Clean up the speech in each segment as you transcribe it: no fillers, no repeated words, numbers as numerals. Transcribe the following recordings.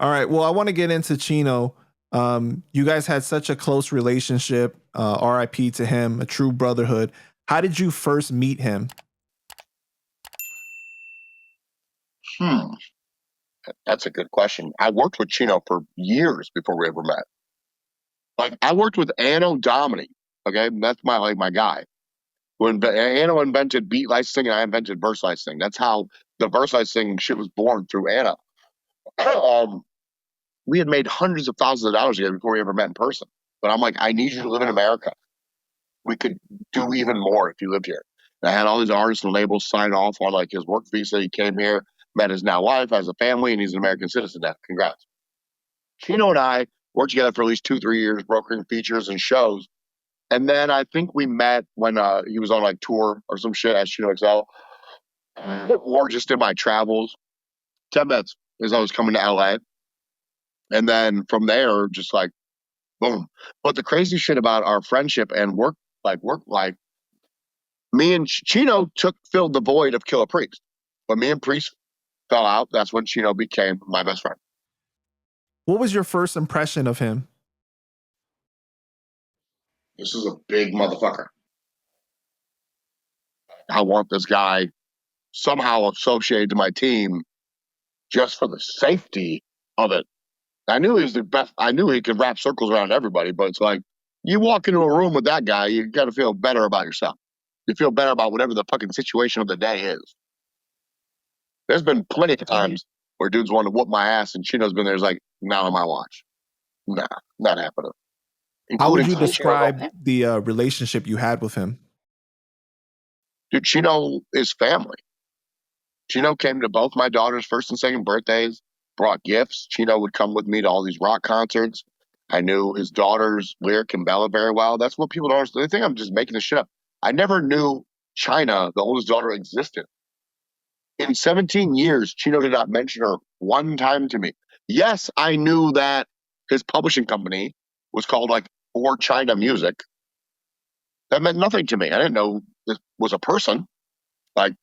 All right. Well, I want to get into Chino. You guys had such a close relationship. RIP to him, a true brotherhood. How did you first meet him? Hmm, that's a good question. I worked with Chino for years before we ever met. Like I worked with Anno Domini. Okay, that's my guy. When Anno invented beat licensing and I invented verse licensing. That's how the verse licensing shit was born through Anno. um, we had made hundreds of thousands of dollars together before we ever met in person. But I'm like, I need you to live in America. We could do even more if you lived here. And I had all these artists and labels sign off on like his work visa. He came here, met his now wife, has a family, and he's an American citizen now. Congrats. Chino and I worked together for at least 2, 3 years, brokering features and shows. And then I think we met when he was on like tour or some shit as Chino XL, or just in my travels. 10 minutes as I was coming to LA. And then from there, just like boom. But the crazy shit about our friendship and work life, me and Chino filled the void of Killer Priest. When me and Priest fell out, that's when Chino became my best friend. What was your first impression of him? This is a big motherfucker. I want this guy somehow associated to my team just for the safety of it. I knew he was the best. I knew he could wrap circles around everybody, but it's like you walk into a room with that guy, you got to feel better about yourself. You feel better about whatever the fucking situation of the day is. There's been plenty of times where dudes want to whoop my ass, and Chino's been there. It's like, not on my watch. Nah, not happening. How would Including you Chino. describe the relationship you had with him? Dude, Chino is family. Chino came to both my daughter's first and second birthdays, brought gifts. Chino would come with me to all these rock concerts. I knew his daughters, Lyric and Bella, very well. That's what people don't understand. They think I'm just making this shit up. I never knew China, the oldest daughter, existed. In 17 years, Chino did not mention her one time to me. Yes, I knew that his publishing company was called like For China Music. That meant nothing to me. I didn't know this was a person. Like,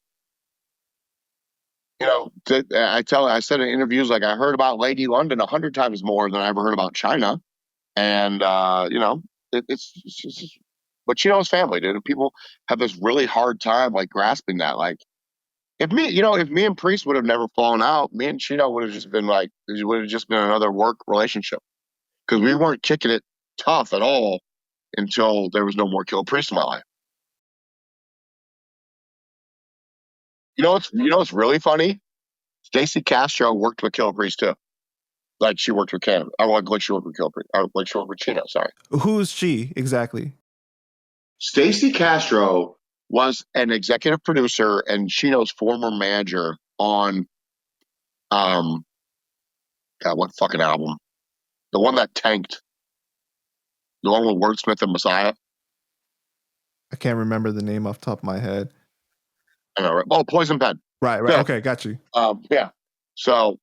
I said in interviews, like I heard about Lady London 100 times more than I ever heard about China. And, it's just, but Chino's family, dude. And people have this really hard time like grasping that. Like, if me and Priest would have never fallen out, me and Chino would have just been like, it would have just been another work relationship because we weren't kicking it tough at all until there was no more Kill Priest in my life. What's really funny? Stacey Castro worked with Kill Priest too. Like she worked with Canibus. I like she worked with Kill Priest. Or like she worked with Chino. Sorry. Who's she exactly? Stacey Castro was an executive producer and Chino's former manager on God, what fucking album? The one that tanked. The one with Wordsmith and Messiah. I can't remember the name off the top of my head. I know, right? Oh, Poison Pen. Right. Yeah. Okay, got you. Yeah. So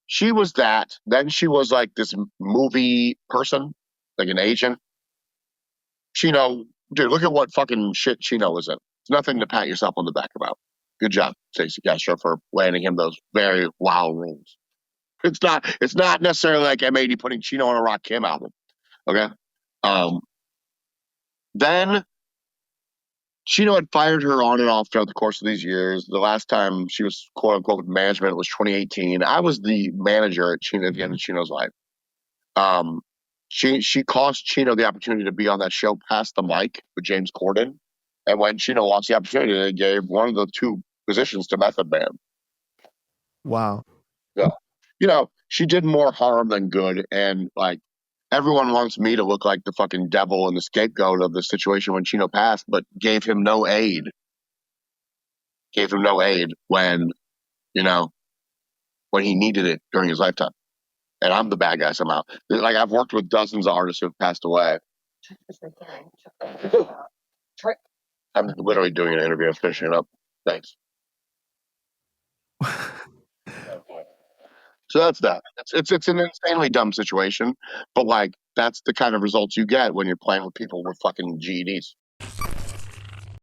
she was that. Then she was like this movie person, like an agent. Chino, dude, look at what fucking shit Chino was in. It's nothing to pat yourself on the back about. Good job, Stacey Castro, for landing him those very wow roles. It's not necessarily like M80 putting Chino on a Rock Kim album. Okay. Um, then Chino had fired her on and off throughout the course of these years. The last time she was quote unquote with management was 2018. I was the manager at Chino at the end of Chino's life. Um, she cost Chino the opportunity to be on that show Pass the Mic with James Corden. And when Chino lost the opportunity, they gave one of the two positions to Method Man. Wow. Yeah. She did more harm than good. And like everyone wants me to look like the fucking devil and the scapegoat of the situation when Chino passed, but gave him no aid. Gave him no aid when he needed it during his lifetime. And I'm the bad guy somehow. Like I've worked with dozens of artists who have passed away. I'm literally doing an interview. I'm finishing it up. Thanks. So that's that. It's an insanely dumb situation, but like that's the kind of results you get when you're playing with people with fucking GEDs.